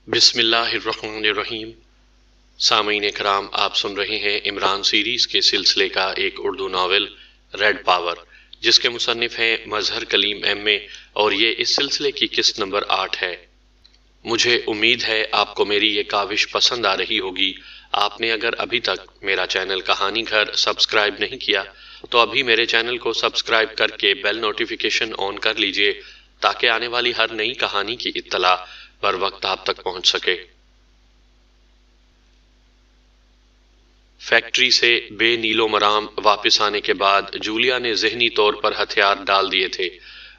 بسم اللہ الرحمن الرحیم۔ سامعین کرام، آپ سن رہے ہیں عمران سیریز کے سلسلے کا ایک اردو ناول ریڈ پاور، جس کے مصنف ہیں مظہر کلیم ایم اے، اور یہ اس سلسلے کی قسط نمبر 8 ہے۔ مجھے امید ہے آپ کو میری یہ کاوش پسند آ رہی ہوگی۔ آپ نے اگر ابھی تک میرا چینل کہانی گھر سبسکرائب نہیں کیا تو ابھی میرے چینل کو سبسکرائب کر کے بیل نوٹیفیکیشن آن کر لیجئے، تاکہ آنے والی ہر نئی کہانی کی اطلاع بر وقت آپ تک پہنچ سکے۔ فیکٹری سے بے نیل و مرام واپس آنے کے بعد جولیا نے ذہنی طور پر ہتھیار ڈال دیے تھے۔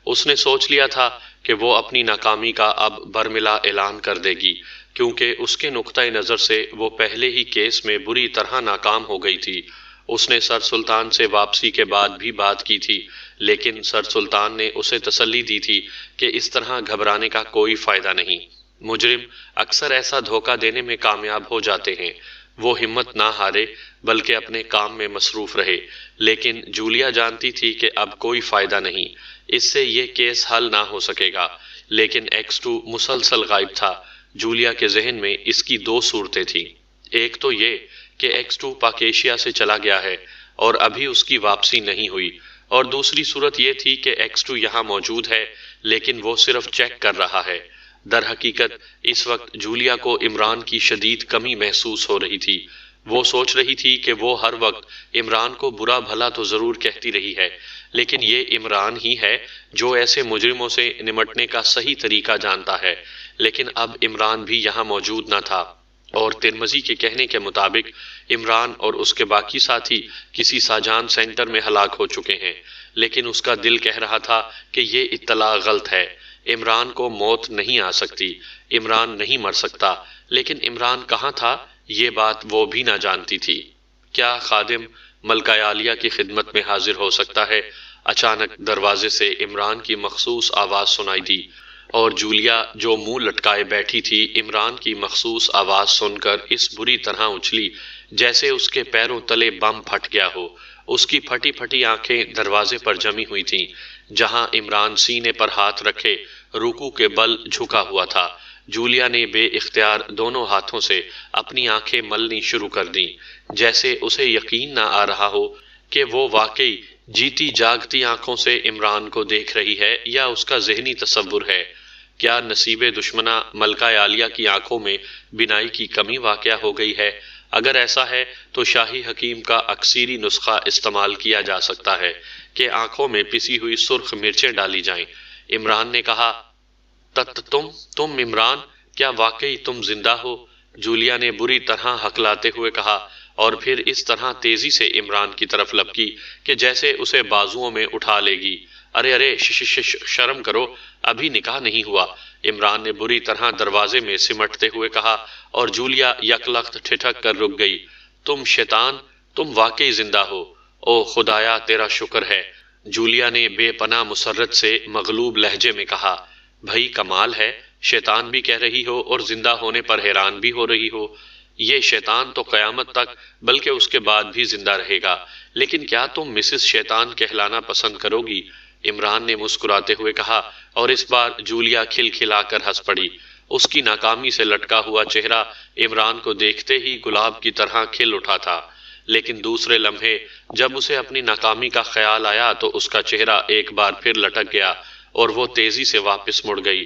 اس نے سوچ لیا تھا کہ وہ اپنی ناکامی کا اب برملا اعلان کر دے گی، کیونکہ اس کے نقطہ نظر سے وہ پہلے ہی کیس میں بری طرح ناکام ہو گئی تھی۔ اس نے سر سلطان سے واپسی کے بعد بھی بات کی تھی، لیکن سر سلطان نے اسے تسلی دی تھی کہ اس طرح گھبرانے کا کوئی فائدہ نہیں۔ مجرم اکثر ایسا دھوکہ دینے میں کامیاب ہو جاتے ہیں۔ وہ ہمت نہ ہارے بلکہ اپنے کام میں مصروف رہے، لیکن جولیا جانتی تھی کہ اب کوئی فائدہ نہیں، اس سے یہ کیس حل نہ ہو سکے گا۔ لیکن X2 مسلسل غائب تھا۔ جولیا کے ذہن میں اس کی دو صورتیں تھیں۔ ایک تو یہ کہ X2 پاکیشیا سے چلا گیا ہے اور ابھی اس کی واپسی نہیں ہوئی، اور دوسری صورت یہ تھی کہ X2 یہاں موجود ہے لیکن وہ صرف چیک کر رہا ہے۔ در حقیقت اس وقت جولیا کو عمران کی شدید کمی محسوس ہو رہی تھی۔ وہ سوچ رہی تھی کہ وہ ہر وقت عمران کو برا بھلا تو ضرور کہتی رہی ہے، لیکن یہ عمران ہی ہے جو ایسے مجرموں سے نمٹنے کا صحیح طریقہ جانتا ہے۔ لیکن اب عمران بھی یہاں موجود نہ تھا، اور ترمذی کے کہنے کے مطابق عمران اور اس کے باقی ساتھی کسی ساجان سینٹر میں ہلاک ہو چکے ہیں، لیکن اس کا دل کہہ رہا تھا کہ یہ اطلاع غلط ہے۔ عمران کو موت نہیں آ سکتی، عمران نہیں مر سکتا، لیکن عمران کہاں تھا یہ بات وہ بھی نہ جانتی تھی۔ کیا خادم ملکہ عالیہ کی خدمت میں حاضر ہو سکتا ہے؟ اچانک دروازے سے عمران کی مخصوص آواز سنائی دی، اور جولیا جو منہ لٹکائے بیٹھی تھی عمران کی مخصوص آواز سن کر اس بری طرح اچھلی جیسے اس کے پیروں تلے بم پھٹ گیا ہو۔ اس کی پھٹی پھٹی آنکھیں دروازے پر جمی ہوئی تھیں، جہاں عمران سینے پر ہاتھ رکھے رکوع کے بل جھکا ہوا تھا۔ جولیا نے بے اختیار دونوں ہاتھوں سے اپنی آنکھیں ملنی شروع کر دیں، جیسے اسے یقین نہ آ رہا ہو کہ وہ واقعی جیتی جاگتی آنکھوں سے عمران کو دیکھ رہی ہے یا اس کا ذہنی تصور ہے۔ کیا نصیب دشمنہ ملکہ عالیہ کی آنکھوں میں بینائی کی کمی واقع ہو گئی ہے؟ اگر ایسا ہے تو شاہی حکیم کا اکثیری نسخہ استعمال کیا جا سکتا ہے کہ آنکھوں میں پسی ہوئی سرخ مرچیں ڈالی جائیں۔ عمران نے کہا، تم عمران، کیا واقعی تم زندہ ہو؟ جولیا نے بری طرح ہکلاتے ہوئے کہا، اور پھر اس طرح تیزی سے عمران کی طرف لپکی کہ جیسے اسے بازوؤں میں اٹھا لے گی۔ ارے شرم کرو، ابھی نکاح نہیں ہوا، عمران نے بری طرح دروازے میں سمٹتے ہوئے کہا، اور جولیا یکلخت ٹھٹک کر رک گئی۔ تم شیطان، تم واقعی زندہ ہو، او خدایا تیرا شکر ہے، جولیا نے بے پناہ مسرت سے مغلوب لہجے میں کہا۔ بھئی کمال ہے، شیطان بھی کہہ رہی ہو اور زندہ ہونے پر حیران بھی ہو رہی ہو۔ یہ شیطان تو قیامت تک بلکہ اس کے بعد بھی زندہ رہے گا، لیکن کیا تم مسز شیطان کہلانا پسند کرو گی؟ عمران نے مسکراتے ہوئے کہا، اور اس بار جولیا کھل کھلا کر ہنس پڑی۔ اس کی ناکامی سے لٹکا ہوا چہرہ عمران کو دیکھتے ہی گلاب کی طرح کھل اٹھا تھا، لیکن دوسرے لمحے جب اسے اپنی ناکامی کا خیال آیا تو اس کا چہرہ ایک بار پھر لٹک گیا اور وہ تیزی سے واپس مڑ گئی۔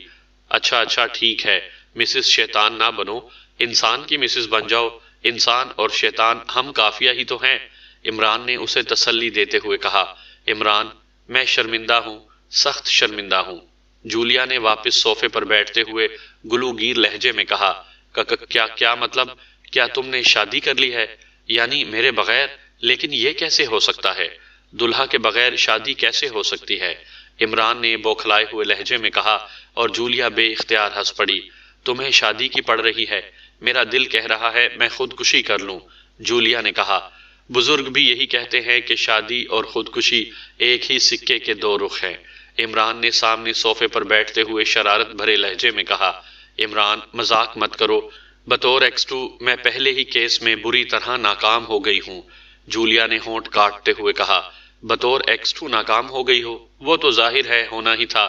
اچھا ٹھیک ہے، مسز شیطان نہ بنو، انسان کی مسز بن جاؤ۔ انسان اور شیطان ہم کافیہ ہی تو ہیں، عمران نے اسے تسلی دیتے ہوئے کہا۔ عمران، میں شرمندہ ہوں، سخت شرمندہ ہوں، جولیا نے واپس صوفے پر بیٹھتے ہوئے گلوگیر لہجے میں کہا۔ کیا مطلب؟ کیا تم نے شادی کر لی ہے؟ یعنی میرے بغیر؟ لیکن یہ کیسے ہو سکتا ہے؟ دلہا کے بغیر شادی کیسے ہو سکتی ہے؟ عمران نے بوکھلائے ہوئے لہجے میں کہا، اور جولیا بے اختیار ہنس پڑی۔ تمہیں شادی کی پڑ رہی ہے؟ میرا دل کہہ رہا ہے میں خودکشی کر لوں، جولیا نے کہا۔ بزرگ بھی یہی کہتے ہیں کہ شادی اور خودکشی ایک ہی سکے کے دو رخ ہیں، عمران نے سامنے صوفے پر بیٹھتے ہوئے شرارت بھرے لہجے میں کہا۔ عمران، مذاق مت کرو، بطور X2 میں پہلے ہی کیس میں بری طرح ناکام ہو گئی ہوں، جولیا نے ہونٹ کاٹتے ہوئے کہا۔ بطور X2 ناکام ہو گئی ہو؟ وہ تو ظاہر ہے ہونا ہی تھا،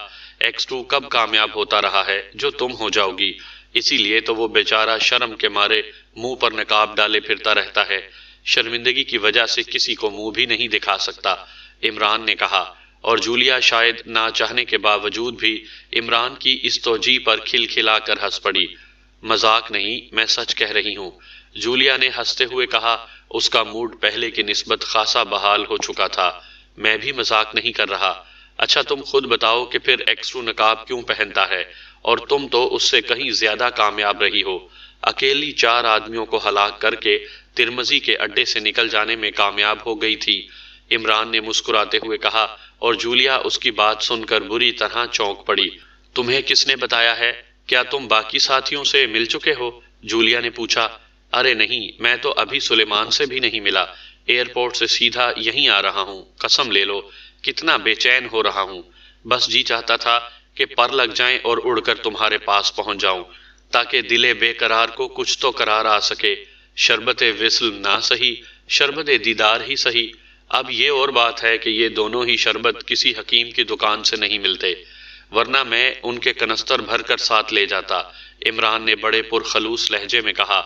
X2 کب کامیاب ہوتا رہا ہے جو تم ہو جاؤ گی؟ اسی لیے تو وہ بیچارہ شرم کے مارے منہ پر نقاب ڈالے پھرتا رہتا ہے، شرمندگی کی وجہ سے کسی کو منہ بھی نہیں دکھا سکتا، عمران نے کہا۔ اور جولیا شاید نہ چاہنے کے باوجود بھی عمران کی اس توجیہ پر کھل کھلا کر ہنس پڑی۔ مذاق نہیں، میں سچ کہہ رہی ہوں، جولیا نے ہنستے ہوئے کہا۔ اس کا موڈ پہلے کی نسبت خاصا بحال ہو چکا تھا۔ میں بھی مذاق نہیں کر رہا۔ اچھا تم خود بتاؤ کہ پھر ایکسٹرو نقاب کیوں پہنتا ہے؟ اور تم تو اس سے کہیں زیادہ کامیاب رہی ہو، اکیلی 4 آدمیوں کو ہلاک کر کے ترمزی کے اڈے سے نکل جانے میں کامیاب ہو گئی تھی، عمران نے مسکراتے ہوئے کہا، اور جولیا اس کی بات سن کر بری طرح چونک پڑی۔ تمہیں کس نے بتایا ہے؟ کیا تم باقی ساتھیوں سے مل چکے ہو؟ جولیا نے پوچھا۔ ارے نہیں، میں تو ابھی سلیمان سے بھی نہیں ملا، ایئرپورٹ سے سیدھا یہیں آ رہا ہوں، قسم لے لو کتنا بے چین ہو رہا ہوں، بس جی چاہتا تھا کہ پر لگ جائیں اور اڑ کر تمہارے پاس پہنچ جاؤں تاکہ دل بے قرار کو کچھ تو قرار آ سکے، شربت وصل نہ سہی، شربت دیدار ہی سہی۔ اب یہ اور بات ہے کہ یہ دونوں ہی شربت کسی حکیم کی دکان سے نہیں ملتے، ورنہ میں ان کے کنستر بھر کر ساتھ لے جاتا، عمران نے بڑے پرخلوص لہجے میں کہا۔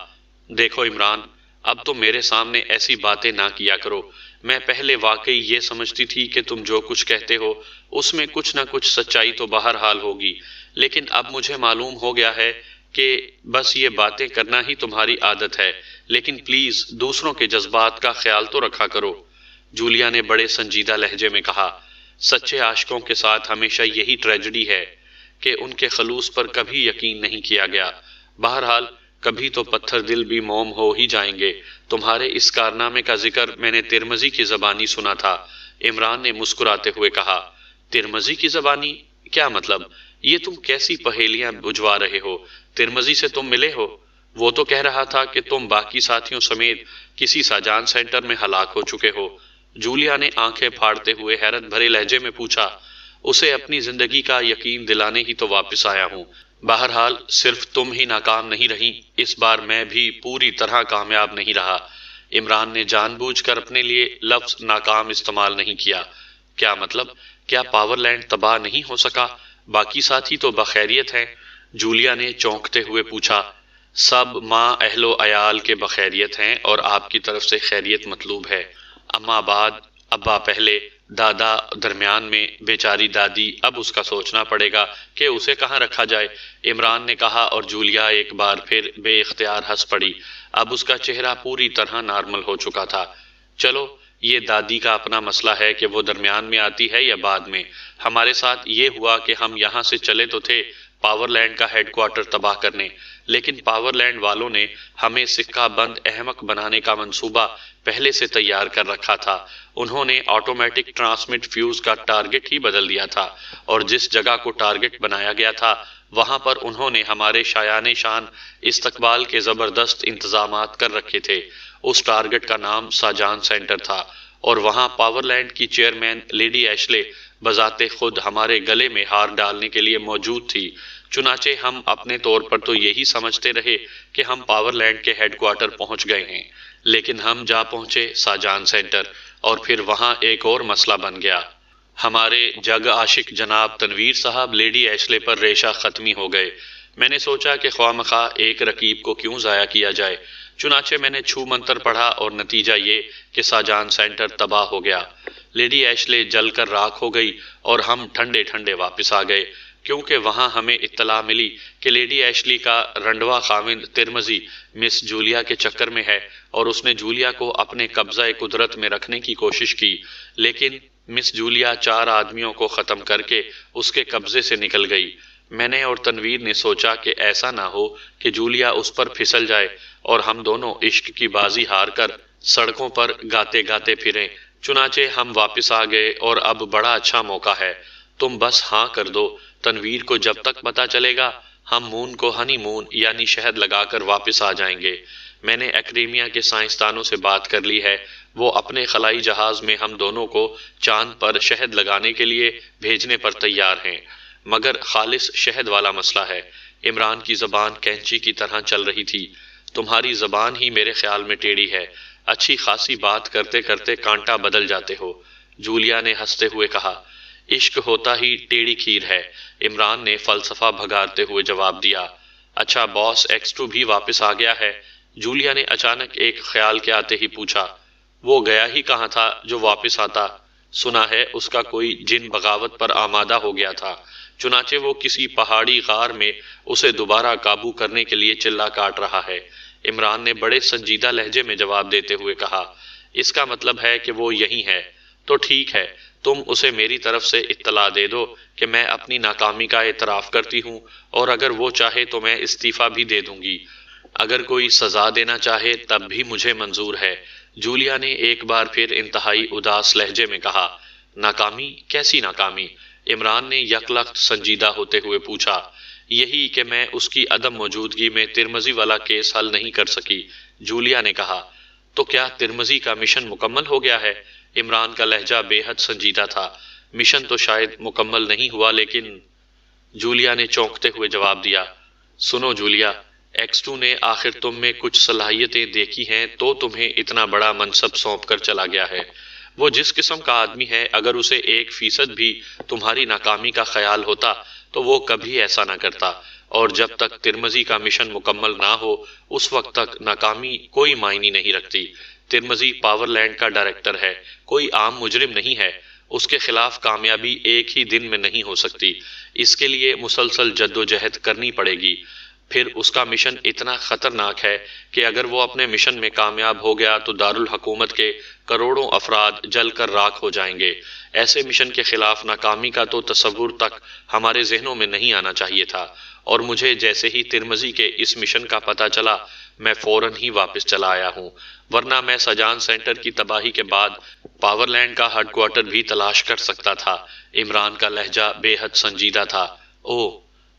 دیکھو عمران، اب تم میرے سامنے ایسی باتیں نہ کیا کرو، میں پہلے واقعی یہ سمجھتی تھی کہ تم جو کچھ کہتے ہو اس میں کچھ نہ کچھ سچائی تو بہرحال ہوگی، لیکن اب مجھے معلوم ہو گیا ہے کہ بس یہ باتیں کرنا ہی تمہاری عادت ہے، لیکن پلیز دوسروں کے جذبات کا خیال تو رکھا کرو، جولیا نے بڑے سنجیدہ لہجے میں کہا۔ سچے عاشقوں کے ساتھ ہمیشہ یہی ٹریجڈی ہے کہ ان کے خلوص پر کبھی یقین نہیں کیا گیا، بہرحال کبھی تو پتھر دل بھی موم ہو ہی جائیں گے۔ تمہارے اس کارنامے کا ذکر میں نے ترمزی کی زبانی سنا تھا، عمران نے مسکراتے ہوئے کہا۔ ترمزی کی زبانی؟ کیا مطلب؟ یہ تم کیسی پہیلیاں بجھوا رہے ہو؟ ترمزی سے تم ملے ہو؟ وہ تو کہہ رہا تھا کہ تم باقی ساتھیوں سمیت کسی ساجان سینٹر میں ہلاک ہو چکے ہو، جولیا نے آنکھیں پھاڑتے ہوئے حیرت بھرے لہجے میں پوچھا۔ اسے اپنی زندگی کا یقین دلانے ہی تو واپس آیا ہوں، بہرحال صرف تم ہی ناکام نہیں رہی، اس بار میں بھی پوری طرح کامیاب نہیں رہا، عمران نے جان بوجھ کر اپنے لیے لفظ ناکام استعمال نہیں کیا۔ کیا مطلب؟ کیا پاور لینڈ تباہ نہیں ہو سکا؟ باقی ساتھی تو بخیریت ہیں، جولیا نے چونکتے ہوئے پوچھا۔ سب ماں اہل و عیال کے بخیریت ہیں اور آپ کی طرف سے خیریت مطلوب ہے، اما بعد، ابا پہلے، دادا درمیان میں، بیچاری دادی، اب اس کا سوچنا پڑے گا کہ اسے کہاں رکھا جائے، عمران نے کہا، اور جولیا ایک بار پھر بے اختیار ہنس پڑی۔ اب اس کا چہرہ پوری طرح نارمل ہو چکا تھا۔ چلو یہ دادی کا اپنا مسئلہ ہے کہ وہ درمیان میں آتی ہے یا بعد میں، ہمارے ساتھ یہ ہوا کہ ہم یہاں سے چلے تو تھے پاور لینڈ کا ہیڈ کوارٹر تباہ کرنے، لیکن پاور لینڈ والوں نے ہمیں سکہ بند احمق بنانے کا منصوبہ پہلے سے تیار کر رکھا تھا، انہوں نے آٹومیٹک ٹرانسمٹ فیوز کا ٹارگٹ ہی بدل دیا تھا، اور جس جگہ کو ٹارگٹ بنایا گیا تھا وہاں پر انہوں نے ہمارے شایان شان استقبال کے زبردست انتظامات کر رکھے تھے۔ اس ٹارگٹ کا نام ساجان سینٹر تھا، اور وہاں پاور لینڈ کی چیئرمین لیڈی ایشلے بذات خود ہمارے گلے میں ہار ڈالنے کے لیے موجود تھی، چنانچہ ہم اپنے طور پر تو یہی سمجھتے رہے کہ ہم پاور لینڈ کے ہیڈ کوارٹر پہنچ گئے ہیں، لیکن ہم جا پہنچے ساجان سینٹر، اور پھر وہاں ایک اور مسئلہ بن گیا۔ ہمارے جگ عاشق جناب تنویر صاحب لیڈی ایشلے پر ریشہ ختمی ہو گئے۔ میں نے سوچا کہ خواہ مخواہ ایک رقیب کو کیوں ضائع کیا جائے، چنانچہ میں نے چھو منتر پڑھا اور نتیجہ یہ کہ ساجان سینٹر تباہ ہو گیا، لیڈی ایشلے جل کر راکھ ہو گئی، اور ہم ٹھنڈے ٹھنڈے واپس آ گئے، کیونکہ وہاں ہمیں اطلاع ملی کہ لیڈی ایشلی کا رنڈوا خاوند ترمزی مس جولیا کے چکر میں ہے، اور اس نے جولیا کو اپنے قبضہ قدرت میں رکھنے کی کوشش کی، لیکن مس جولیا 4 آدمیوں کو ختم کر کے اس کے قبضے سے نکل گئی۔ میں نے اور تنویر نے سوچا کہ ایسا نہ ہو کہ جولیا اس پر پھسل جائے اور ہم دونوں عشق کی بازی ہار کر سڑکوں پر گاتے گاتے پھریں، چنانچہ ہم واپس آ گئے، اور اب بڑا اچھا موقع ہے، تم بس ہاں کر دو، تنویر کو جب تک پتہ چلے گا ہم مون کو ہنی مون یعنی شہد لگا کر واپس آ جائیں گے۔ میں نے ایکڈیمیا کے سائنسدانوں سے بات کر لی ہے، وہ اپنے خلائی جہاز میں ہم دونوں کو چاند پر شہد لگانے کے لیے بھیجنے پر تیار ہیں، مگر خالص شہد والا مسئلہ ہے۔ عمران کی زبان کینچی کی طرح چل رہی تھی۔ تمہاری زبان ہی میرے خیال میں ٹیڑھی ہے، اچھی خاصی بات کرتے کرتے کانٹا بدل جاتے ہو، جولیا نے ہنستے ہوئے کہا۔ عشق ہوتا ہی ٹیڑھی کھیر ہے، عمران نے فلسفہ بھگارتے ہوئے جواب دیا۔ اچھا باس X2 بھی واپس آ گیا ہے؟ جولیا نے اچانک ایک خیال کے آتے ہی پوچھا۔ وہ گیا ہی کہاں تھا جو واپس آتا؟ سنا ہے اس کا کوئی جن بغاوت پر آمادہ ہو گیا تھا، چنانچہ وہ کسی پہاڑی غار میں اسے دوبارہ قابو کرنے کے لیے چلا کاٹ رہا ہے۔ عمران نے بڑے سنجیدہ لہجے میں جواب دیتے ہوئے کہا، اس کا مطلب ہے کہ وہ یہی ہے۔ تو ٹھیک ہے، تم اسے میری طرف سے اطلاع دے دو کہ میں اپنی ناکامی کا اعتراف کرتی ہوں، اور اگر وہ چاہے تو میں استعفیٰ بھی دے دوں گی۔ اگر کوئی سزا دینا چاہے تب بھی مجھے منظور ہے۔ جولیا نے ایک بار پھر انتہائی اداس لہجے میں کہا۔ ناکامی؟ کیسی ناکامی؟ عمران نے یکلخت سنجیدہ ہوتے ہوئے پوچھا۔ یہی کہ میں اس کی عدم موجودگی میں ترمزی والا کیس حل نہیں کر سکی، جولیا نے کہا۔ تو کیا ترمزی کا مشن مکمل ہو گیا ہے؟ عمران کا لہجہ بے حد سنجیدہ تھا۔ مشن تو شاید مکمل نہیں ہوا، لیکن جولیا نے چونکتے ہوئے جواب دیا۔ سنو جولیا، X2 نے آخر تم میں کچھ صلاحیتیں دیکھی ہیں تو تمہیں اتنا بڑا منصب سونپ کر چلا گیا ہے۔ وہ جس قسم کا آدمی ہے، اگر اسے 1% بھی تمہاری ناکامی کا خیال ہوتا تو وہ کبھی ایسا نہ کرتا، اور جب تک ترمزی کا مشن مکمل نہ ہو اس وقت تک ناکامی کوئی معنی نہیں رکھتی۔ ترمزی پاور لینڈ کا ڈائریکٹر ہے، کوئی عام مجرم نہیں ہے۔ اس کے خلاف کامیابی ایک ہی دن میں نہیں ہو سکتی، اس کے لیے مسلسل جدوجہد کرنی پڑے گی۔ پھر اس کا مشن اتنا خطرناک ہے کہ اگر وہ اپنے مشن میں کامیاب ہو گیا تو دارالحکومت کے کروڑوں افراد جل کر راکھ ہو جائیں گے۔ ایسے مشن کے خلاف ناکامی کا تو تصور تک ہمارے ذہنوں میں نہیں آنا چاہیے تھا، اور مجھے جیسے ہی ترمزی کے اس مشن کا پتہ چلا میں فوراً ہی واپس چلا آیا ہوں، ورنہ میں سجان سینٹر کی تباہی کے بعد پاور لینڈ کا ہیڈ کوارٹر بھی تلاش کر سکتا تھا۔ عمران کا لہجہ بے حد سنجیدہ تھا۔ اوہ،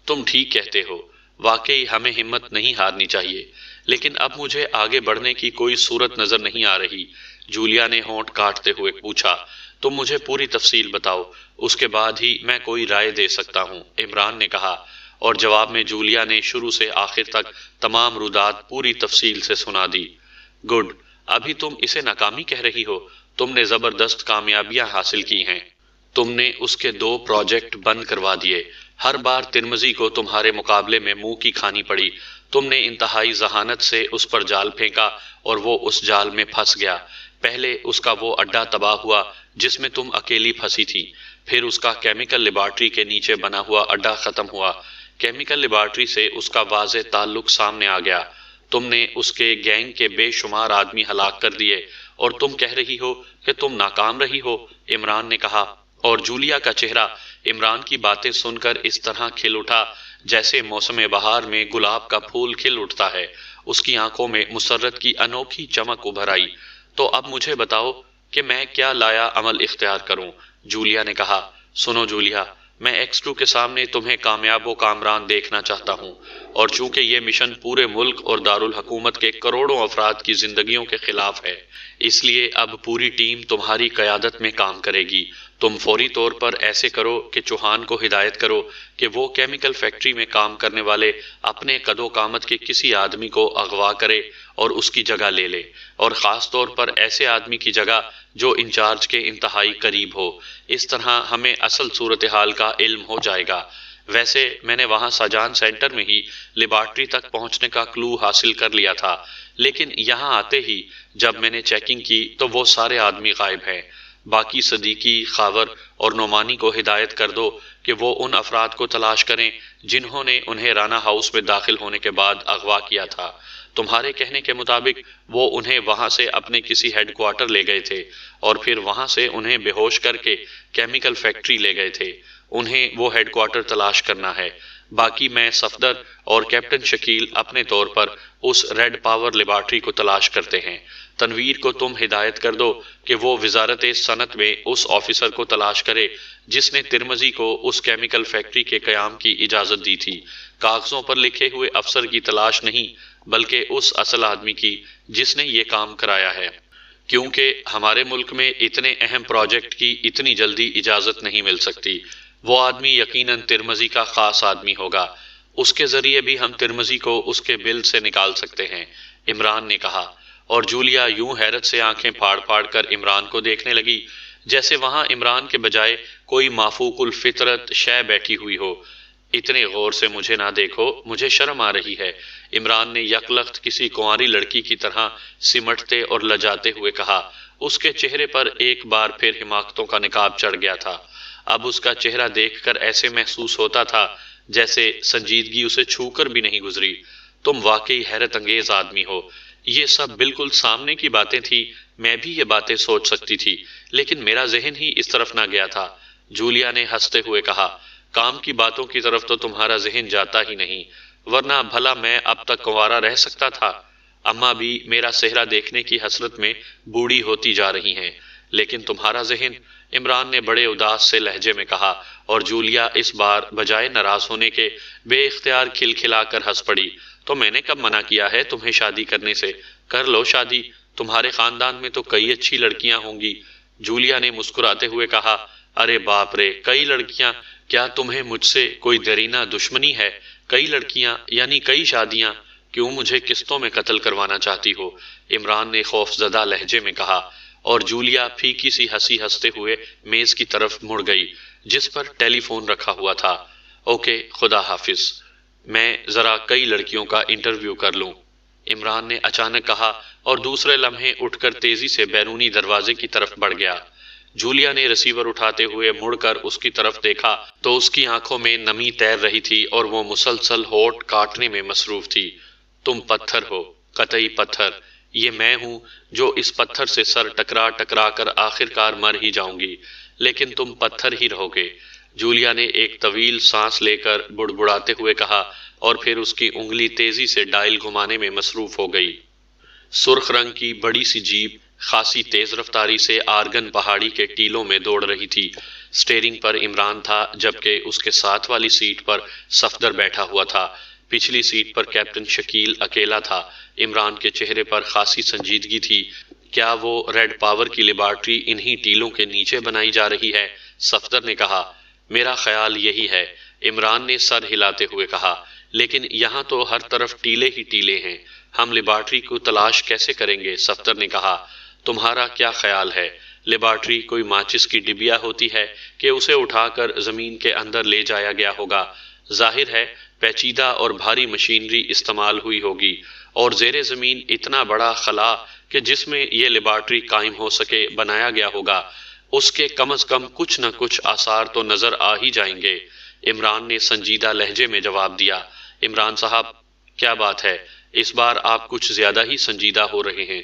تم ٹھیک کہتے ہو، واقعی ہمیں ہمت نہیں ہارنی چاہیے، لیکن اب مجھے آگے بڑھنے کی کوئی صورت نظر نہیں آ رہی، جولیا نے ہونٹ کاٹتے ہوئے پوچھا۔ تم مجھے پوری تفصیل بتاؤ، اس کے بعد ہی میں کوئی رائے دے سکتا ہوں، عمران نے کہا، اور جواب میں جولیا نے شروع سے آخر تک تمام رودات پوری تفصیل سے سنا دی۔ گڈ، ابھی تم اسے ناکامی کہہ رہی ہو؟ تم نے زبردست کامیابیاں حاصل کی ہیں۔ تم نے اس کے 2 پروجیکٹ بند کروا دیے، ہر بار ترمزی کو تمہارے مقابلے میں منہ کی کھانی پڑی۔ تم نے انتہائی ذہانت سے اس پر جال پھینکا اور وہ اس جال میں پھنس گیا۔ پہلے اس کا وہ اڈا تباہ ہوا جس میں تم اکیلی پھنسی تھی، پھر اس کا کیمیکل لیبارٹری کے نیچے بنا ہوا اڈا ختم ہوا۔ کیمیکل لیبارٹری سے اس کا واضح تعلق سامنے آ گیا۔ تم نے اس کے گینگ کے بے شمار آدمی ہلاک کر دیے، اور تم کہہ رہی ہو کہ تم ناکام رہی ہو، عمران نے کہا، اور جولیا کا چہرہ عمران کی باتیں سن کر اس طرح کھل اٹھا جیسے موسم بہار میں گلاب کا پھول کھل اٹھتا ہے۔ اس کی آنکھوں میں مسرت کی انوکھی چمک ابھر آئی۔ تو اب مجھے بتاؤ کہ میں کیا لایا عمل اختیار کروں، جولیا نے کہا۔ سنو جولیا، میں X2 کے سامنے تمہیں کامیاب و کامران دیکھنا چاہتا ہوں، اور چونکہ یہ مشن پورے ملک اور دارالحکومت کے کروڑوں افراد کی زندگیوں کے خلاف ہے، اس لیے اب پوری ٹیم تمہاری قیادت میں کام کرے گی۔ تم فوری طور پر ایسے کرو کہ چوہان کو ہدایت کرو کہ وہ کیمیکل فیکٹری میں کام کرنے والے اپنے قد و قامت کے کسی آدمی کو اغوا کرے اور اس کی جگہ لے لے، اور خاص طور پر ایسے آدمی کی جگہ جو انچارج کے انتہائی قریب ہو۔ اس طرح ہمیں اصل صورتحال کا علم ہو جائے گا۔ ویسے میں نے وہاں ساجان سینٹر میں ہی لیبارٹری تک پہنچنے کا کلو حاصل کر لیا تھا، لیکن یہاں آتے ہی جب میں نے چیکنگ کی تو وہ سارے آدمی غائب ہیں۔ باقی صدیقی، خاور اور نعمانی کو ہدایت کر دو کہ وہ ان افراد کو تلاش کریں جنہوں نے انہیں رانا ہاؤس میں داخل ہونے کے بعد اغوا کیا تھا۔ تمہارے کہنے کے مطابق وہ انہیں وہاں سے اپنے کسی ہیڈ کوارٹر لے گئے تھے، اور پھر وہاں سے انہیں بے ہوش کر کے کیمیکل فیکٹری لے گئے تھے۔ انہیں وہ ہیڈ کوارٹر تلاش کرنا ہے۔ باقی میں صفدر اور کیپٹن شکیل اپنے طور پر اس ریڈ پاور لیبارٹری کو تلاش کرتے ہیں۔ تنویر کو تم ہدایت کر دو کہ وہ وزارت صنعت میں اس آفیسر کو تلاش کرے جس نے ترمزی کو اس کیمیکل فیکٹری کے قیام کی اجازت دی تھی۔ کاغذوں پر لکھے ہوئے افسر کی تلاش نہیں، بلکہ اس اصل آدمی کی جس نے یہ کام کرایا ہے، کیونکہ ہمارے ملک میں اتنے اہم پروجیکٹ کی اتنی جلدی اجازت نہیں مل سکتی۔ وہ آدمی یقیناً ترمزی کا خاص آدمی ہوگا، اس کے ذریعے بھی ہم ترمزی کو اس کے بل سے نکال سکتے ہیں، عمران نے کہا، اور جولیا یوں حیرت سے آنکھیں پھاڑ پھاڑ کر عمران کو دیکھنے لگی جیسے وہاں عمران کے بجائے کوئی مافوق الفطرت شے بیٹھی ہوئی ہو۔ اتنے غور سے مجھے نہ دیکھو، مجھے شرم آ رہی ہے، عمران نے یکلخت کسی کنواری لڑکی کی طرح سمٹتے اور لجاتے ہوئے کہا۔ اس کے چہرے پر ایک بار پھر حماقتوں کا نقاب چڑھ گیا تھا۔ اب اس کا چہرہ دیکھ کر ایسے محسوس ہوتا تھا جیسے سنجیدگی اسے چھو کر بھی نہیں گزری۔ تم واقعی حیرت انگیز آدمی ہو۔ یہ سب بالکل سامنے کی باتیں تھی، میں بھی یہ باتیں سوچ سکتی تھی، لیکن میرا ذہن ہی اس طرف نہ گیا تھا۔ جولیا نے ہنستے ہوئے کہا، کام کی باتوں کی طرف تو تمہارا ذہن جاتا ہی نہیں، ورنہ بھلا میں اب تک کنوارا رہ سکتا تھا۔ اماں بھی میرا چہرہ دیکھنے کی حسرت میں بوڑھی ہوتی جا رہی ہیں، لیکن تمہارا ذہن، عمران نے بڑے اداس سے لہجے میں کہا، اور جولیا اس بار بجائے ناراض ہونے کے بے اختیار کھلکھلا کر ہنس پڑی۔ تو میں نے کب منع کیا ہے تمہیں شادی کرنے سے؟ کر لو شادی، تمہارے خاندان میں تو کئی اچھی لڑکیاں ہوں گی۔ جولیا نے مسکراتے ہوئے کہا، ارے باپ رے، کئی لڑکیاں؟ کیا تمہیں مجھ سے کوئی دیرینہ دشمنی ہے؟ کئی لڑکیاں یعنی کئی شادیاں؟ کیوں مجھے قسطوں میں قتل کروانا چاہتی ہو؟ عمران نے خوف زدہ لہجے میں کہا، اور جولیا پھیکی سی ہنسی ہنستے ہوئے میز کی طرف مڑ گئی جس پر ٹیلی فون رکھا ہوا تھا۔ اوکے، خدا حافظ، میں ذرا کئی لڑکیوں کا انٹرویو کر لوں، عمران نے اچانک کہا، اور دوسرے لمحے اٹھ کر تیزی سے بیرونی دروازے کی طرف بڑھ گیا۔ جولیا نے ریسیور اٹھاتے ہوئے مڑ کر اس کی طرف دیکھا تو اس کی آنکھوں میں نمی تیر رہی تھی اور وہ مسلسل ہونٹ کاٹنے میں مصروف تھی۔ تم پتھر ہو، قطعی پتھر، یہ میں ہوں جو اس پتھر سے سر ٹکرا ٹکرا کر آخرکار مر ہی جاؤں گی، لیکن تم پتھر ہی رہو گے۔ جولیا نے ایک طویل سانس لے کر بڑبڑاتے ہوئے کہا، اور پھر اس کی انگلی تیزی سے ڈائل گھمانے میں مصروف ہو گئی۔ سرخ رنگ کی بڑی سی جیپ خاصی تیز رفتاری سے آرگن پہاڑی کے ٹیلوں میں دوڑ رہی تھی۔ سٹیئرنگ پر عمران تھا، جبکہ اس کے ساتھ والی سیٹ پر صفدر بیٹھا ہوا تھا۔ پچھلی سیٹ پر کیپٹن شکیل اکیلا تھا۔ عمران کے چہرے پر خاصی سنجیدگی تھی۔ کیا وہ ریڈ پاور کی لیبارٹری انہی ٹیلوں کے نیچے بنائی جا رہی ہے؟ صفدر نے کہا، میرا خیال یہی ہے، عمران نے سر ہلاتے ہوئے کہا، لیکن یہاں تو ہر طرف ٹیلے ہی ٹیلے ہیں، ہم لیبارٹری کو تلاش کیسے کریں گے؟ صفدر نے کہا، تمہارا کیا خیال ہے، لیبارٹری کوئی ماچس کی ڈبیا ہوتی ہے کہ اسے اٹھا کر زمین کے اندر لے جایا گیا ہوگا؟ ظاہر ہے پیچیدہ اور بھاری مشینری استعمال ہوئی ہوگی، اور زیر زمین اتنا بڑا خلا کہ جس میں یہ لیبارٹری قائم ہو سکے بنایا گیا ہوگا، اس کے کم از کم کچھ نہ کچھ آثار تو نظر آ ہی جائیں گے۔ عمران نے سنجیدہ لہجے میں جواب دیا۔ عمران صاحب، کیا بات ہے، اس بار آپ کچھ زیادہ ہی سنجیدہ ہو رہے ہیں۔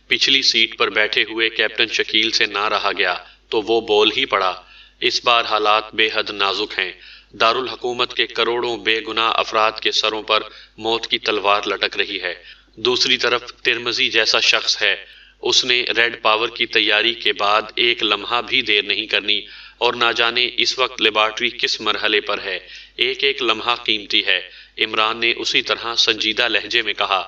پچھلی سیٹ پر بیٹھے ہوئے کیپٹن شکیل سے نہ رہا گیا تو وہ بول ہی پڑا، اس بار حالات بے حد نازک ہیں۔ دارالحکومت کے کروڑوں بے گناہ افراد کے سروں پر موت کی تلوار لٹک رہی ہے۔ دوسری طرف ترمزی جیسا شخص ہے، اس نے ریڈ پاور کی تیاری کے بعد ایک لمحہ بھی دیر نہیں کرنی، اور نہ جانے اس وقت لیبارٹری کس مرحلے پر ہے۔ ایک ایک لمحہ قیمتی ہے، عمران نے اسی طرح سنجیدہ لہجے میں کہا۔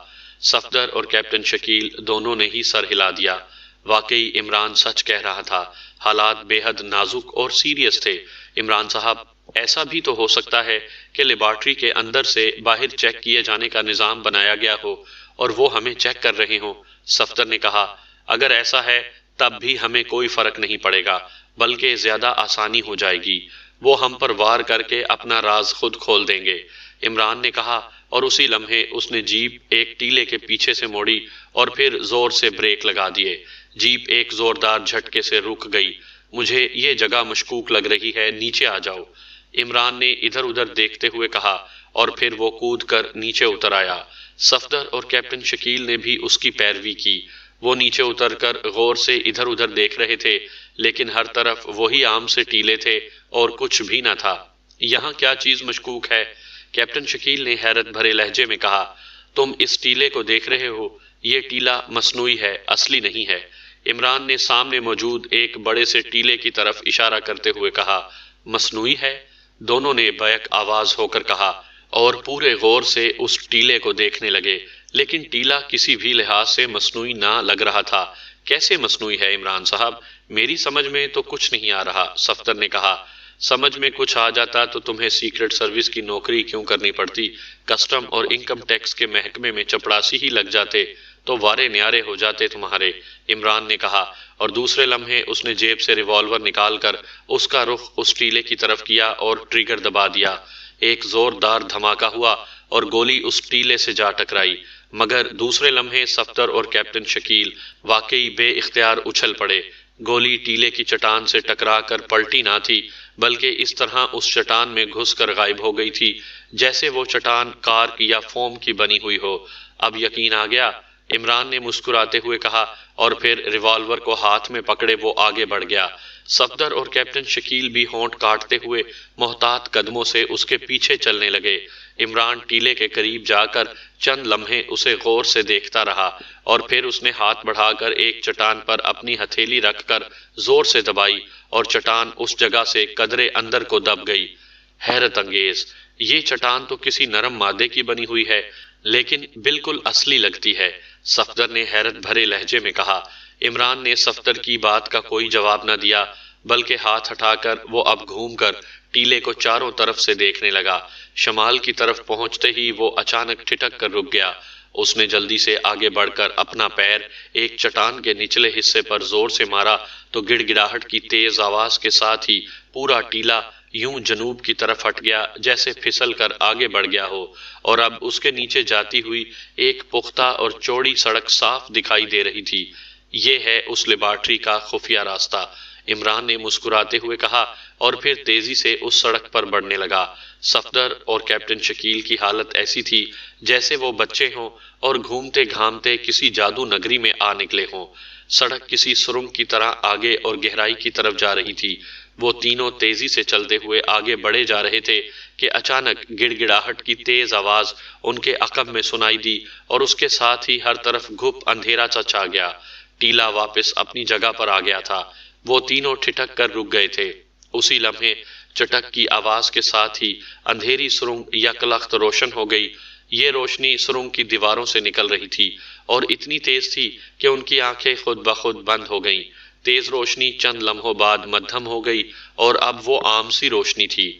صفدر اور کیپٹن شکیل دونوں نے ہی سر ہلا دیا۔ واقعی عمران سچ کہہ رہا تھا، حالات بے حد نازک اور سیریس تھے۔ عمران صاحب، ایسا بھی تو ہو سکتا ہے کہ لیبارٹری کے اندر سے باہر چیک کیے جانے کا نظام بنایا گیا ہو اور وہ ہمیں چیک کر رہے ہوں۔ صفدر نے کہا، اگر ایسا ہے تب بھی ہمیں کوئی فرق نہیں پڑے گا، بلکہ زیادہ آسانی ہو جائے گی، وہ ہم پر وار کر کے اپنا راز خود کھول دیں گے، عمران نے کہا، اور اسی لمحے اس نے جیپ ایک ٹیلے کے پیچھے سے موڑی اور پھر زور سے بریک لگا دیے۔ جیپ ایک زوردار جھٹکے سے رک گئی۔ مجھے یہ جگہ مشکوک لگ رہی ہے، نیچے آ جاؤ، عمران نے ادھر ادھر دیکھتے ہوئے کہا، اور پھر وہ کود کر نیچے اتر آیا۔ صفدر اور کیپٹن شکیل نے بھی اس کی پیروی کی۔ وہ نیچے اتر کر غور سے ادھر ادھر دیکھ رہے تھے، لیکن ہر طرف وہی عام سے ٹیلے تھے اور کچھ بھی نہ تھا۔ یہاں کیا چیز مشکوک ہے؟ کیپٹن شکیل نے حیرت بھرے لہجے میں کہا، تم اس ٹیلے کو دیکھ رہے ہو، یہ ٹیلا مصنوعی ہے، اصلی نہیں ہے۔ عمران نے سامنے موجود ایک بڑے سے ٹیلے کی طرف اشارہ کرتے ہوئے کہا، مصنوعی ہے؟ دونوں نے بیک آواز ہو کر کہا، اور پورے غور سے اس ٹیلے کو دیکھنے لگے، لیکن ٹیلا کسی بھی لحاظ سے مصنوعی نہ لگ رہا تھا۔ کیسے مصنوعی ہے عمران صاحب؟ میری سمجھ میں تو کچھ نہیں آ رہا، صفدر نے کہا۔ سمجھ میں کچھ آ جاتا تو تمہیں سیکرٹ سروس کی نوکری کیوں کرنی پڑتی؟ کسٹم اور انکم ٹیکس کے محکمے میں چپڑاسی ہی لگ جاتے تو وارے نیارے ہو جاتے تمہارے، عمران نے کہا، اور دوسرے لمحے اس نے جیب سے ریوالور نکال کر اس کا رخ اس ٹیلے کی طرف کیا اور ٹریگر دبا دیا۔ ایک زوردار دھماکہ ہوا اور گولی اس ٹیلے سے جا ٹکرائی، مگر دوسرے لمحے صفدر اور کیپٹن شکیل واقعی بے اختیار اچھل پڑے۔ گولی ٹیلے کی چٹان سے ٹکرا کر پلٹی نہ تھی، بلکہ اس طرح اس چٹان میں گھس کر غائب ہو گئی تھی جیسے وہ چٹان کارک یا فوم کی بنی ہوئی ہو۔ اب یقین آ گیا، عمران نے مسکراتے ہوئے کہا، اور پھر ریوالور کو ہاتھ میں پکڑے وہ آگے بڑھ گیا۔ صفدر اور کیپٹن شکیل بھی ہونٹ کاٹتے ہوئے محتاط قدموں سے اس کے پیچھے چلنے لگے۔ عمران ٹیلے کے قریب جا کر چند لمحے اسے غور سے دیکھتا رہا، اور پھر اس نے ہاتھ بڑھا کر ایک چٹان پر اپنی ہتھیلی رکھ کر زور سے دبائی، اور چٹان اس جگہ سے قدرے اندر کو دب گئی۔ حیرت انگیز، یہ چٹان تو کسی نرم مادے کی بنی ہوئی ہے، لیکن بالکل اصلی لگتی ہے، صفدر نے حیرت بھرے لہجے میں کہا۔ عمران نے صفدر کی بات کا کوئی جواب نہ دیا، بلکہ ہاتھ ہٹا کر وہ اب گھوم کر ٹیلے کو چاروں طرف سے دیکھنے لگا۔ شمال کی طرف پہنچتے ہی وہ اچانک ٹھٹک کر رک گیا۔ اس نے جلدی سے آگے بڑھ کر اپنا پیر ایک چٹان کے نچلے حصے پر زور سے مارا تو گڑ گڑاہٹ کی تیز آواز کے ساتھ ہی پورا ٹیلا یوں جنوب کی طرف ہٹ گیا جیسے پھسل کر آگے بڑھ گیا ہو، اور اب اس کے نیچے جاتی ہوئی ایک پختہ اور چوڑی سڑک صاف دکھائی دے رہی تھی۔ یہ ہے اس لیبارٹری کا خفیہ راستہ، عمران نے مسکراتے ہوئے کہا، اور پھر تیزی سے اس سڑک پر بڑھنے لگا۔ صفدر اور کیپٹن شکیل کی حالت ایسی تھی جیسے وہ بچے ہوں اور گھومتے گھامتے کسی جادو نگری میں آ نکلے ہوں۔ سڑک کسی سرنگ کی طرح آگے اور گہرائی کی طرف جا رہی تھی۔ وہ تینوں تیزی سے چلتے ہوئے آگے بڑھے جا رہے تھے کہ اچانک گڑ گڑاہٹ کی تیز آواز ان کے عقب میں سنائی دی، اور اس کے ساتھ ہی ہر طرف گھپ اندھیرا سا چھا گیا۔ ٹیلا واپس اپنی جگہ پر آ گیا تھا۔ وہ تینوں ٹھٹک کر رک گئے تھے۔ اسی لمحے چٹک کی آواز کے ساتھ ہی اندھیری سرنگ یکلخت روشن ہو گئی۔ یہ روشنی سرنگ کی دیواروں سے نکل رہی تھی اور اتنی تیز تھی کہ ان کی آنکھیں خود بخود بند ہو گئیں۔ تیز روشنی چند لمحوں بعد مدھم ہو گئی اور اب وہ عام سی روشنی تھی۔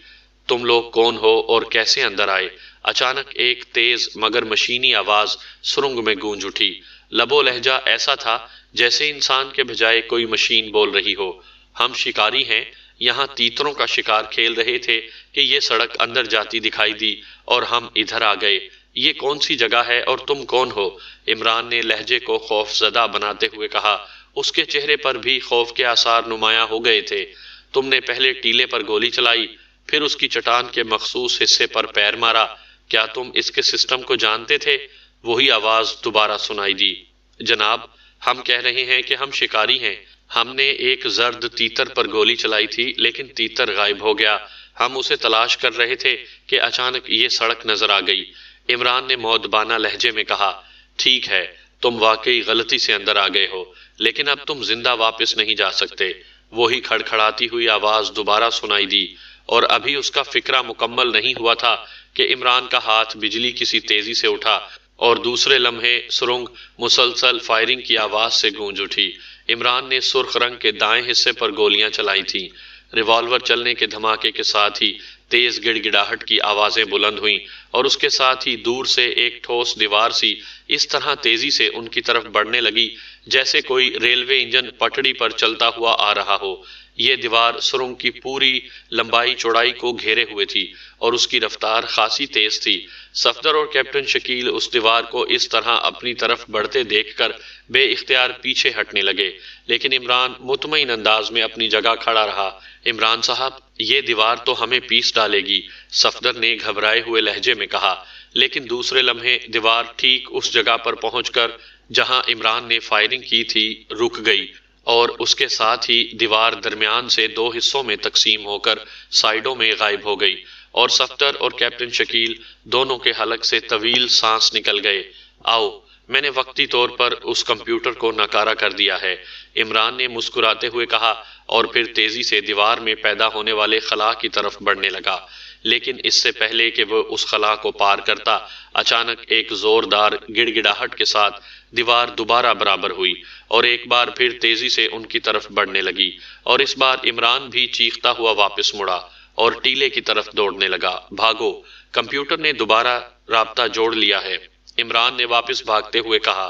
تم لوگ کون ہو اور کیسے اندر آئے؟ اچانک ایک تیز مگر مشینی آواز سرنگ میں گونج اٹھی۔ لب و لہجہ ایسا تھا جیسے انسان کے بجائے کوئی مشین بول رہی ہو۔ ہم شکاری ہیں، یہاں تیتروں کا شکار کھیل رہے تھے کہ یہ سڑک اندر جاتی دکھائی دی اور ہم ادھر آ گئے۔ یہ کون سی جگہ ہے اور تم کون ہو؟ عمران نے لہجے کو خوف زدہ بناتے ہوئے کہا۔ اس کے چہرے پر بھی خوف کے آثار نمایاں ہو گئے تھے۔ تم نے پہلے ٹیلے پر گولی چلائی، پھر اس کی چٹان کے مخصوص حصے پر پیر مارا۔ کیا تم اس کے سسٹم کو جانتے تھے؟ وہی آواز دوبارہ سنائی دی۔ جناب، ہم کہہ رہے ہیں کہ ہم شکاری ہیں۔ ہم نے ایک زرد تیتر پر گولی چلائی تھی، لیکن تیتر غائب ہو گیا۔ ہم اسے تلاش کر رہے تھے کہ اچانک یہ سڑک نظر آ گئی۔ عمران نے مؤدبانہ لہجے میں کہا، ٹھیک ہے، تم واقعی غلطی سے اندر آ گئے ہو، لیکن اب تم زندہ واپس نہیں جا سکتے۔ وہی کھڑکھڑاتی ہوئی آواز دوبارہ سنائی دی، اور ابھی اس کا فکرہ مکمل نہیں ہوا تھا کہ عمران کا ہاتھ بجلی کسی تیزی سے اٹھا اور دوسرے لمحے سرنگ مسلسل فائرنگ کی آواز سے گونج اٹھی۔ عمران نے سرخ رنگ کے دائیں حصے پر گولیاں چلائی تھیں۔ ریوالور چلنے کے دھماکے کے ساتھ ہی تیز گڑ گڑاہٹ کی آوازیں بلند ہوئیں، اور اس کے ساتھ ہی دور سے ایک ٹھوس دیوار سی اس طرح تیزی سے ان کی طرف بڑھنے لگی جیسے کوئی ریلوے انجن پٹڑی پر چلتا ہوا آ رہا ہو۔ یہ دیوار سرنگ کی پوری لمبائی چوڑائی کو گھیرے ہوئے تھی اور اس کی رفتار خاصی تیز تھی۔ صفدر اور کیپٹن شکیل اس دیوار کو اس طرح اپنی طرف بڑھتے دیکھ کر بے اختیار پیچھے ہٹنے لگے، لیکن عمران مطمئن انداز میں اپنی جگہ کھڑا رہا۔ عمران صاحب، یہ دیوار تو ہمیں پیس ڈالے گی، صفدر نے گھبرائے ہوئے لہجے میں کہا، لیکن دوسرے لمحے دیوار ٹھیک اس جگہ پر پہنچ کر جہاں عمران نے فائرنگ کی تھی رک گئی، اور اس کے ساتھ ہی دیوار درمیان سے دو حصوں میں تقسیم ہو کر سائیڈوں میں غائب ہو گئی، اور صفدر اور کیپٹن شکیل دونوں کے حلق سے طویل سانس نکل گئے۔ آؤ، میں نے وقتی طور پر اس کمپیوٹر کو ناکارہ کر دیا ہے، عمران نے مسکراتے ہوئے کہا، اور پھر تیزی سے دیوار میں پیدا ہونے والے خلا کی طرف بڑھنے لگا۔ لیکن اس سے پہلے کہ وہ اس خلا کو پار کرتا، اچانک ایک زوردار گڑ گڑاہٹ کے ساتھ دیوار دوبارہ برابر ہوئی اور ایک بار پھر تیزی سے ان کی طرف بڑھنے لگی، اور اس بار عمران بھی چیختا ہوا واپس مڑا اور ٹیلے کی طرف دوڑنے لگا۔ بھاگو، کمپیوٹر نے دوبارہ رابطہ جوڑ لیا ہے، عمران نے واپس بھاگتے ہوئے کہا،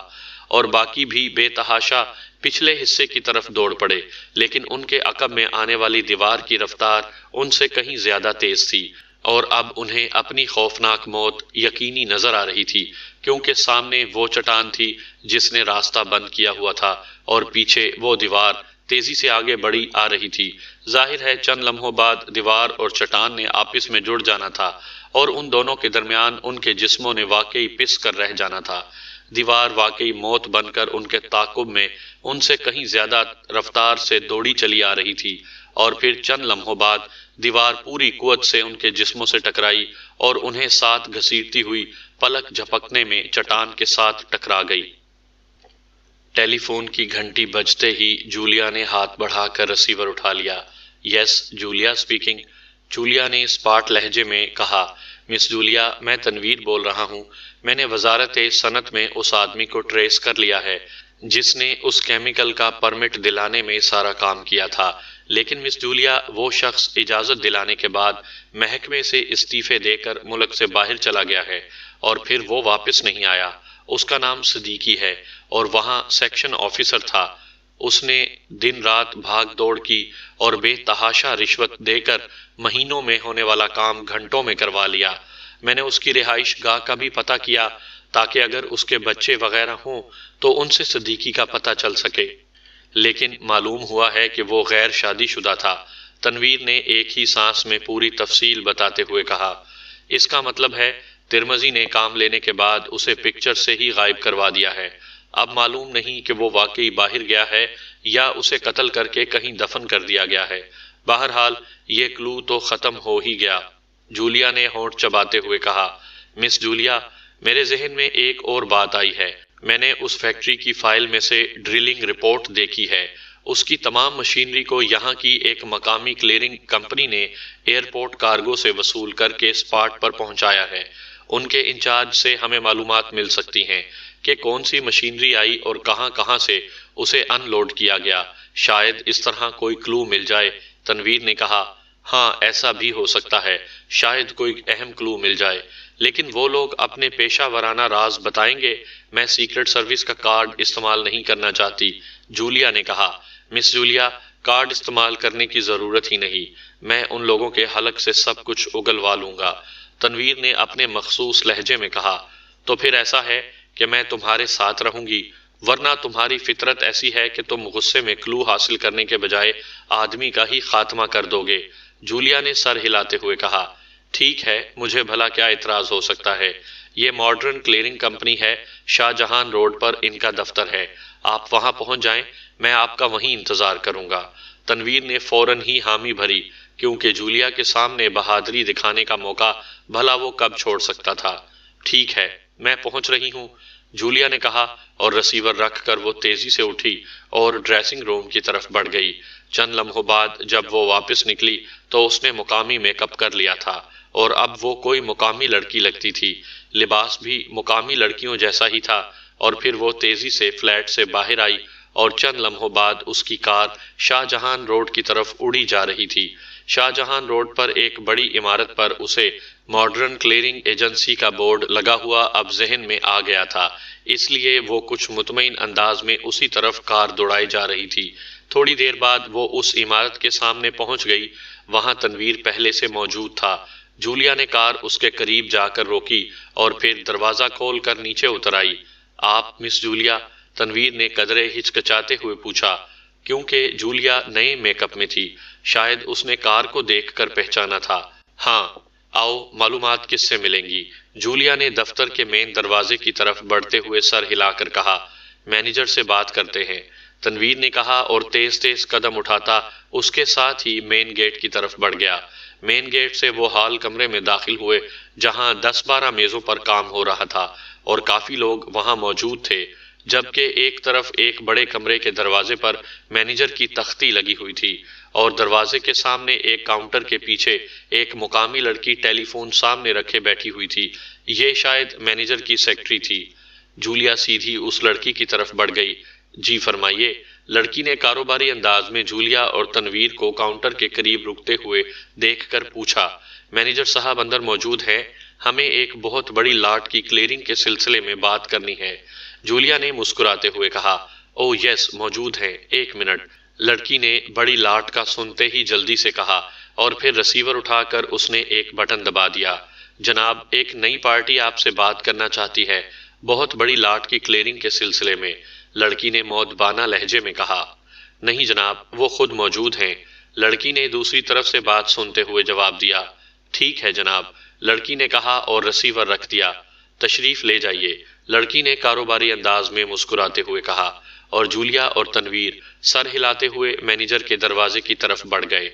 اور باقی بھی بے تحاشا پچھلے حصے کی طرف دوڑ پڑے، لیکن ان کے عقب میں آنے والی دیوار کی رفتار ان سے کہیں زیادہ تیز تھی۔ اور اب انہیں اپنی خوفناک موت یقینی نظر آ رہی تھی، کیونکہ سامنے وہ چٹان تھی جس نے راستہ بند کیا ہوا تھا اور پیچھے وہ دیوار تیزی سے آگے بڑھی آ رہی تھی۔ ظاہر ہے چند لمحوں بعد دیوار اور چٹان نے آپس میں جڑ جانا تھا اور ان دونوں کے درمیان ان کے جسموں نے واقعی پس کر رہ جانا تھا۔ دیوار واقعی موت بن کر ان کے تعاقب میں ان سے کہیں زیادہ رفتار سے دوڑی چلی آ رہی تھی، اور پھر چند لمحوں بعد دیوار پوری قوت سے ان کے جسموں سے ٹکرائی اور انہیں ساتھ گھسیٹتی ہوئی پلک جھپکنے میں چٹان کے ساتھ ٹکرا گئی۔ ٹیلی فون کی گھنٹی بجتے ہی جولیا نے ہاتھ بڑھا کر ریسیور اٹھا لیا۔ یس، جولیا اسپیکنگ۔ جولیا نے اسپاٹ لہجے میں کہا، مس جولیا، میں تنویر بول رہا ہوں۔ میں نے وزارت صنعت میں اس آدمی کو ٹریس کر لیا ہے جس نے اس کیمیکل کا پرمٹ دلانے میں سارا کام کیا تھا، لیکن مس جولیا، وہ شخص اجازت دلانے کے بعد محکمے سے استعفے دے کر ملک سے باہر چلا گیا ہے اور پھر وہ واپس نہیں آیا۔ اس کا نام صدیقی ہے اور وہاں سیکشن آفیسر تھا۔ اس نے دن رات بھاگ دوڑ کی اور بے تحاشا رشوت دے کر مہینوں میں ہونے والا کام گھنٹوں میں کروا لیا۔ میں نے اس کی رہائش گاہ کا بھی پتہ کیا تاکہ اگر اس کے بچے وغیرہ ہوں تو ان سے صدیقی کا پتہ چل سکے، لیکن معلوم ہوا ہے کہ وہ غیر شادی شدہ تھا۔ تنویر نے ایک ہی سانس میں پوری تفصیل بتاتے ہوئے کہا، اس کا مطلب ہے ترمذی نے کام لینے کے بعد اسے پکچر سے ہی غائب کروا دیا ہے۔ اب معلوم نہیں کہ وہ واقعی باہر گیا ہے یا اسے قتل کر کے کہیں دفن کر دیا گیا ہے۔ بہرحال یہ کلو تو ختم ہو ہی گیا۔ جولیا نے ہونٹ چباتے ہوئے کہا، مس جولیا، میرے ذہن میں ایک اور بات آئی ہے۔ میں نے اس فیکٹری کی فائل میں سے ڈرلنگ رپورٹ دیکھی ہے۔ اس کی تمام مشینری کو یہاں کی ایک مقامی کلیئرنگ کمپنی نے ایئرپورٹ کارگو سے وصول کر کے اسپاٹ پر پہنچایا ہے۔ ان کے انچارج سے ہمیں معلومات مل سکتی ہیں کہ کون سی مشینری آئی اور کہاں کہاں سے اسے ان لوڈ کیا گیا۔ شاید اس طرح کوئی کلو مل جائے۔ تنویر نے کہا، ہاں ایسا بھی ہو سکتا ہے، شاید کوئی اہم کلو مل جائے، لیکن وہ لوگ اپنے پیشہ ورانہ راز بتائیں گے۔ میں سیکرٹ سروس کا کارڈ استعمال نہیں کرنا چاہتی، جولیا نے کہا۔ مس جولیا، کارڈ استعمال کرنے کی ضرورت ہی نہیں، میں ان لوگوں کے حلق سے سب کچھ اگلوا لوں گا، تنویر نے اپنے مخصوص لہجے میں کہا۔ تو پھر ایسا ہے کہ میں تمہارے ساتھ رہوں گی، ورنہ تمہاری فطرت ایسی ہے کہ تم غصے میں کلو حاصل کرنے کے بجائے آدمی کا ہی خاتمہ کر دو گے، جولیا نے سر ہلاتے ہوئے کہا۔ ٹھیک ہے، مجھے بھلا کیا اعتراض ہو سکتا ہے؟ یہ ماڈرن کلیئرنگ کمپنی ہے، شاہ جہان روڈ پر ان کا دفتر ہے۔ آپ وہاں پہنچ جائیں، میں آپ کا وہیں انتظار کروں گا۔ تنویر نے فوراً ہی حامی بھری، کیونکہ جولیا کے سامنے بہادری دکھانے کا موقع بھلا وہ کب چھوڑ سکتا تھا۔ ٹھیک ہے، میں پہنچ رہی ہوں، جولیا نے کہا، اور ریسیور رکھ کر وہ تیزی سے اٹھی اور ڈریسنگ روم کی طرف بڑھ گئی۔ چند لمحوں بعد جب وہ واپس نکلی تو اس نے مقامی میک اپ کر لیا تھا اور اب وہ کوئی مقامی لڑکی لگتی تھی۔ لباس بھی مقامی لڑکیوں جیسا ہی تھا، اور پھر وہ تیزی سے فلیٹ سے باہر آئی اور چند لمحوں بعد اس کی کار شاہ جہان روڈ کی طرف اڑی جا رہی تھی۔ شاہ جہان روڈ پر ایک بڑی عمارت پر اسے ماڈرن کلیئرنگ ایجنسی کا بورڈ لگا ہوا اب ذہن میں آ گیا تھا، اس لیے وہ کچھ مطمئن انداز میں اسی طرف کار دوڑائی جا رہی تھی۔ تھوڑی دیر بعد وہ اس عمارت کے سامنے پہنچ گئی۔ وہاں تنویر پہلے سے موجود تھا۔ جولیا نے کار اس کے قریب جا کر روکی اور پھر دروازہ کھول کر نیچے اتر آئی۔ آپ مس جولیا؟ تنویر نے قدرے ہچکچاتے ہوئے پوچھا، کیونکہ جولیا نئے میک اپ میں تھی، شاید اس نے کار کو دیکھ کر پہچانا تھا۔ ہاں، آؤ، معلومات کس سے ملیں گی؟ جولیا نے دفتر کے مین دروازے کی طرف بڑھتے ہوئے سر ہلا کر کہا۔ مینیجر سے بات کرتے ہیں، تنویر نے کہا اور تیز تیز قدم اٹھاتا اس کے ساتھ ہی مین گیٹ کی طرف بڑھ گیا۔ مین گیٹ سے وہ ہال کمرے میں داخل ہوئے جہاں 10-12 میزوں پر کام ہو رہا تھا اور کافی لوگ وہاں موجود تھے، جبکہ ایک طرف ایک بڑے کمرے کے دروازے پر مینیجر کی تختی لگی ہوئی تھی اور دروازے کے سامنے ایک کاؤنٹر کے پیچھے ایک مقامی لڑکی ٹیلی فون سامنے رکھے بیٹھی ہوئی تھی۔ یہ شاید مینیجر کی سیکرٹری تھی۔ جولیا سیدھی اس لڑکی کی طرف بڑھ گئی۔ جی فرمائیے، لڑکی نے کاروباری انداز میں جولیا اور تنویر کو کاؤنٹر کے قریب رکتے ہوئے دیکھ کر پوچھا۔ مینیجر صاحب اندر موجود ہیں؟ ہمیں ایک بہت بڑی لاٹ کی کلیئرنگ کے سلسلے میں بات کرنی ہے، جولیا نے مسکراتے ہوئے کہا۔ او یس، موجود ہیں، ایک منٹ، لڑکی نے بڑی لاٹ کا سنتے ہی جلدی سے کہا اور پھر رسیور اٹھا کر اس نے ایک بٹن دبا دیا۔ جناب، ایک نئی پارٹی آپ سے بات کرنا چاہتی ہے، بہت بڑی لاٹ کی کلیئرنگ کے سلسلے میں، لڑکی نے مؤدبانہ لہجے میں کہا۔ نہیں جناب، وہ خود موجود ہیں، لڑکی نے دوسری طرف سے بات سنتے ہوئے جواب دیا۔ ٹھیک ہے جناب، لڑکی نے کہا اور رسیور رکھ دیا۔ تشریف لے جائیے، لڑکی نے کاروباری انداز میں مسکراتے ہوئے کہا، اور جولیا اور تنویر سر ہلاتے ہوئے مینیجر کے دروازے کی طرف بڑھ گئے۔